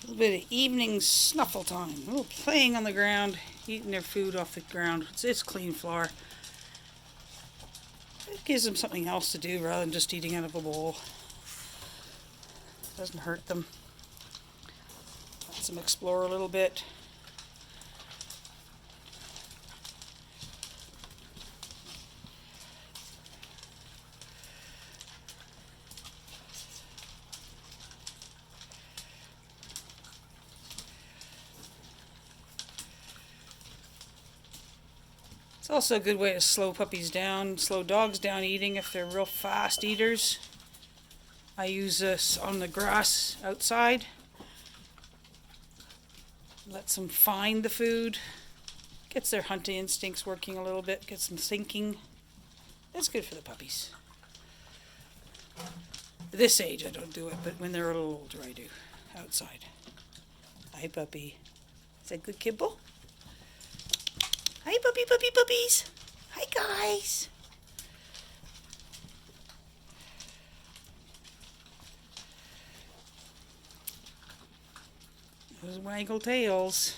A little bit of evening snuffle time. A little playing on the ground, eating their food off the ground. It's clean floor. It gives them something else to do rather than just eating out of a bowl. Doesn't hurt them. Lets them explore a little bit. It's also a good way to slow puppies down, slow dogs down eating if they're real fast eaters. I use this on the grass outside. Lets them find the food. Gets their hunting instincts working a little bit, gets them thinking. It's good for the puppies. At this age I don't do it, but when they're a little older I do, outside. Hi puppy. Is that good kibble? Hi puppies. Hi guys. Those waggle tails.